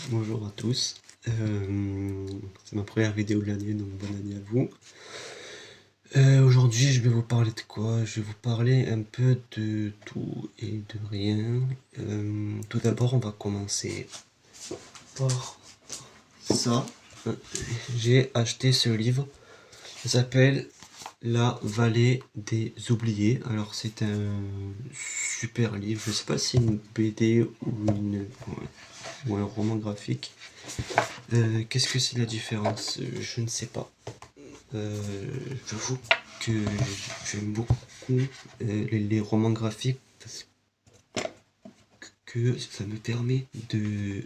Bonjour à tous. C'est ma première vidéo de l'année, donc bonne année à vous. Aujourd'hui, je vais vous parler de quoi? Je vais vous parler un peu de tout et de rien. Tout d'abord, on va commencer par ça. J'ai acheté ce livre. Ça s'appelle La Vallée des Oubliés. Alors, c'est un super livre. Je sais pas si c'est une BD ou un roman graphique. Qu'est-ce que c'est la différence? Je ne sais pas. J'avoue que j'aime beaucoup les romans graphiques parce que ça me permet de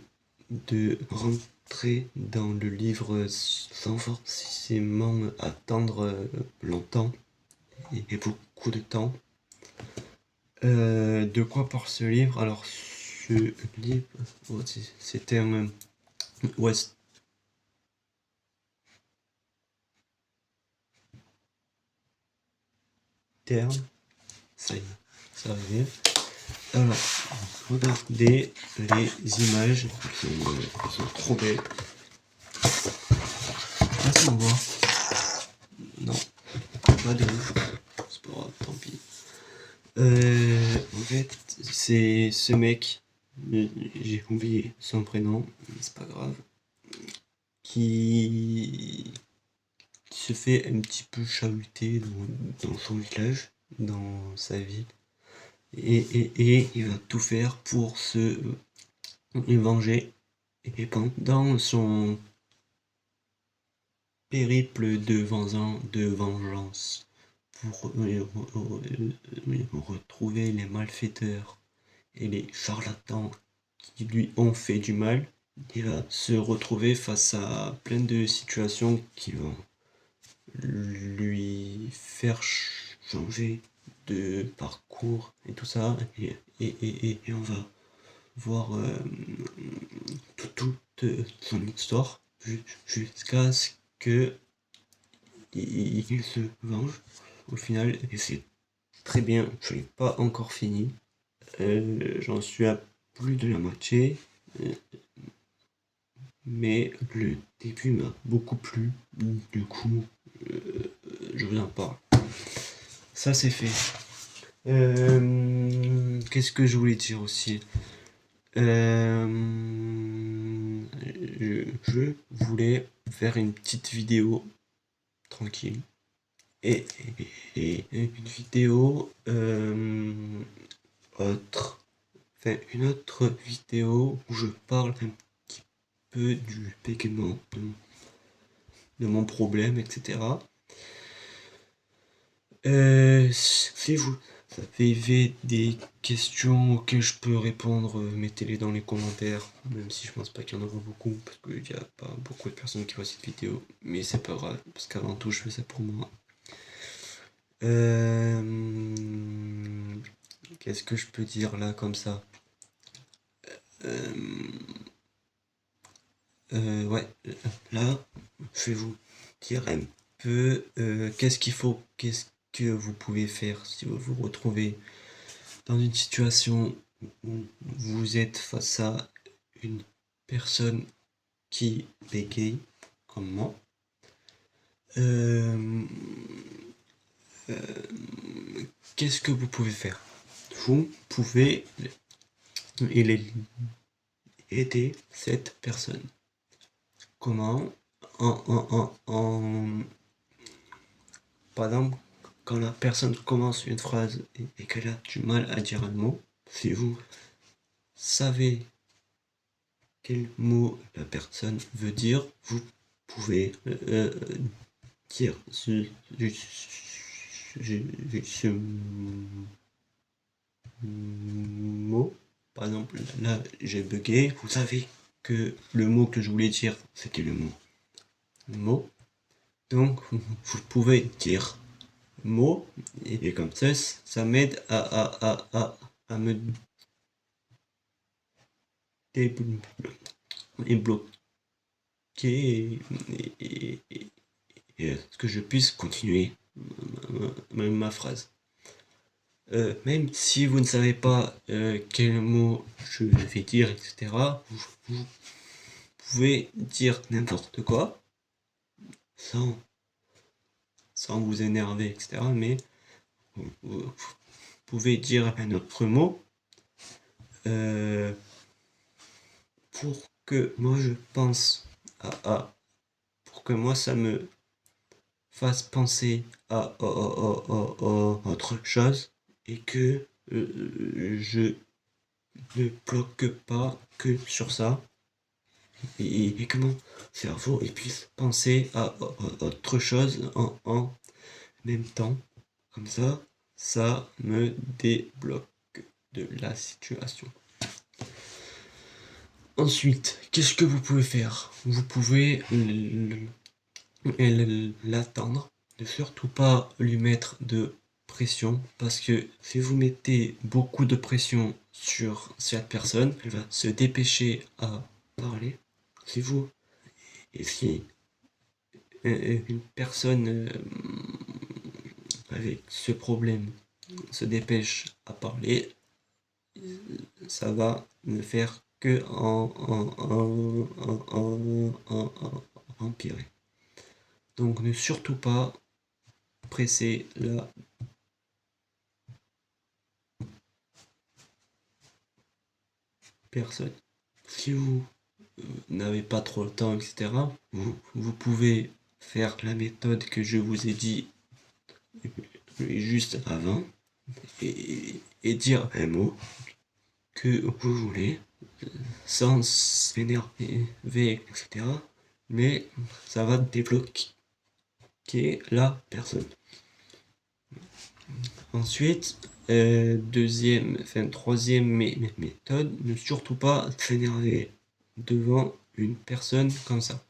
rentrer dans le livre sans forcément attendre longtemps et beaucoup de temps. De quoi parle ce livre? Alors, ce livre, c'était un western. Ça y est, ça arrive. Alors, regardez les images, elles sont trop belles. Là, ça voit. Non, pas de ouf. C'est pas grave, tant pis. En fait, c'est ce mec, j'ai oublié son prénom, mais c'est pas grave, qui se fait un petit peu chahuter dans son village, dans sa ville, et il va tout faire pour se venger. Et pendant son périple de vengeance pour retrouver les malfaiteurs et les charlatans qui lui ont fait du mal, il va se retrouver face à plein de situations qui vont lui faire changer de parcours et tout ça, et on va voir toute son histoire jusqu'à ce que il se venge au final, et c'est très bien. Je l'ai pas encore fini, j'en suis à plus de la moitié, mais le début m'a beaucoup plu, du coup je vous en parle. Ça c'est fait. Qu'est-ce que je voulais dire aussi? Je voulais faire une petite vidéo tranquille et, une vidéo autre, enfin une autre vidéo où je parle un petit peu du paiement de mon problème, etc. Si vous avez des questions auxquelles je peux répondre, mettez-les dans les commentaires, même si je pense pas qu'il y en aura beaucoup, parce qu'il n'y a pas beaucoup de personnes qui voient cette vidéo, mais c'est pas grave, parce qu'avant tout je fais ça pour moi. Qu'est-ce que je peux dire là comme ça? Ouais, là, je vais vous dire un peu qu'est-ce que vous pouvez faire si vous vous retrouvez dans une situation où vous êtes face à une personne qui bégaye, comme moi. Qu'est-ce que vous pouvez faire? Vous pouvez aider cette personne. Comment? Par exemple, quand la personne commence une phrase et qu'elle a du mal à dire un mot, si vous savez quel mot la personne veut dire, vous pouvez dire ce mot. Par exemple, là j'ai bugué, vous savez que le mot que je voulais dire c'était le mot. Donc vous pouvez dire mot, et comme ça m'aide à me débloquer et que je puisse continuer ma phrase. Même si vous ne savez pas quel mot je vais dire, etc., pouvez dire n'importe quoi sans vous énerver, etc. Mais vous pouvez dire un autre mot pour que moi je pense à pour que moi ça me fasse penser à autre chose et que je ne bloque pas que sur ça et que mon cerveau il puisse penser à autre chose en même temps. Comme ça me débloque de la situation. Ensuite, qu'est-ce que vous pouvez faire? Vous pouvez l'attendre, ne surtout pas lui mettre de pression, parce que si vous mettez beaucoup de pression sur cette personne, elle va se dépêcher à parler. Si vous, et si une personne avec ce problème se dépêche à parler, ça va ne faire que empirer. Donc ne surtout pas presser la personne. Si vous n'avez pas trop le temps, etc., vous pouvez faire la méthode que je vous ai dit juste avant et dire un mot que vous voulez sans s'énerver, etc. Mais ça va débloquer la personne. Ensuite, troisième méthode, ne surtout pas s'énerver devant une personne comme ça.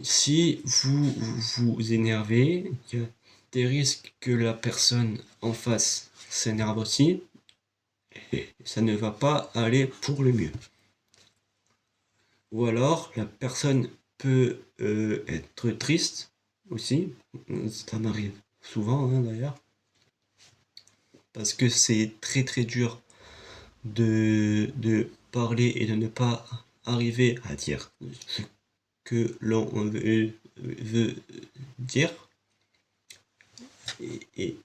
Si vous vous énervez, il y a des risques que la personne en face s'énerve aussi, et ça ne va pas aller pour le mieux. Ou alors, la personne peut être triste aussi, ça m'arrive souvent d'ailleurs, parce que c'est très très dur de parler et de ne pas arriver à dire ce que l'on veut dire. Et,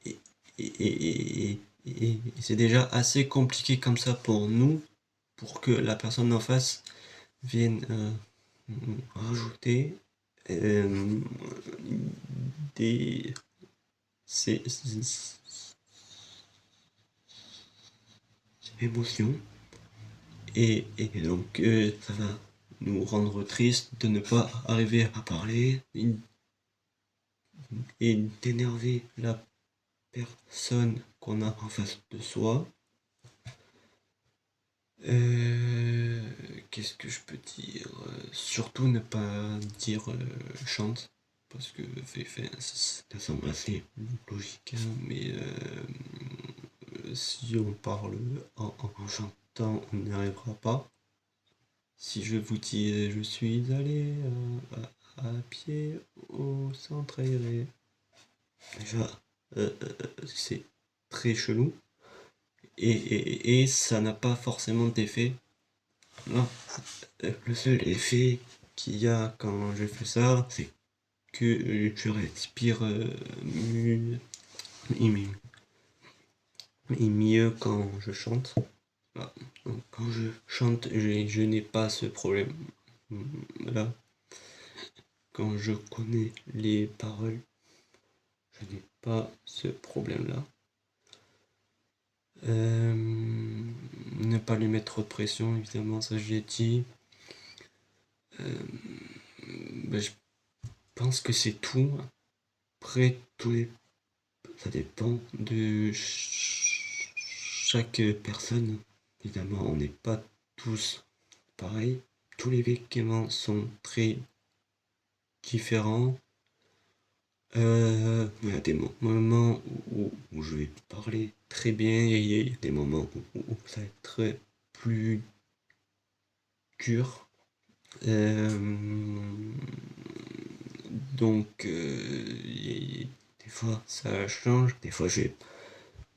c'est déjà assez compliqué comme ça pour nous, pour que la personne en face vienne rajouter des ces émotions et donc ça va nous rendre triste de ne pas arriver à parler et d'énerver la personne qu'on a en face de soi. Qu'est-ce que je peux dire? Surtout ne pas dire chante, parce que ça semble assez logique, hein, mais si on parle en chantant, on n'y arrivera pas. Si je vous dis je suis allé à pied au centre aéré, déjà c'est très chelou et ça n'a pas forcément d'effet. Non, le seul effet qu'il y a quand je fais ça, c'est que je respire mieux, et mieux quand je chante. Voilà. Donc, quand je chante, je n'ai pas ce problème là. Quand je connais les paroles, je n'ai pas ce problème là. Ne pas lui mettre trop de pression, évidemment, ça je l'ai dit. Je pense que c'est tout. Après, ça dépend de chaque personne. Évidemment, on n'est pas tous pareils. Tous les véhiculements sont très différents. Il y a des moments où je vais parler très bien et il y a des moments où ça va être très plus dur. Donc, des fois ça change, des fois j'ai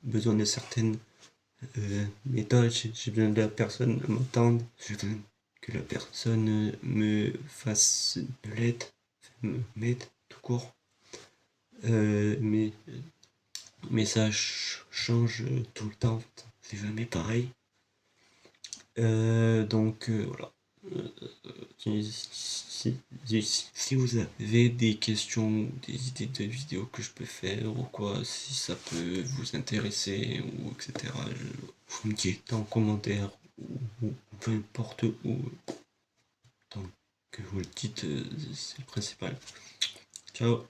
besoin de certaines méthodes, j'ai besoin de la personne m'entendre, j'ai besoin que la personne me fasse de l'aide, m'aide tout court. Mais ça change tout le temps, c'est jamais pareil. Donc voilà. Si vous avez des questions, des idées de vidéos que je peux faire ou quoi, si ça peut vous intéresser ou etc., vous me dites en commentaire ou peu importe où, tant que vous le dites, c'est le principal. Ciao.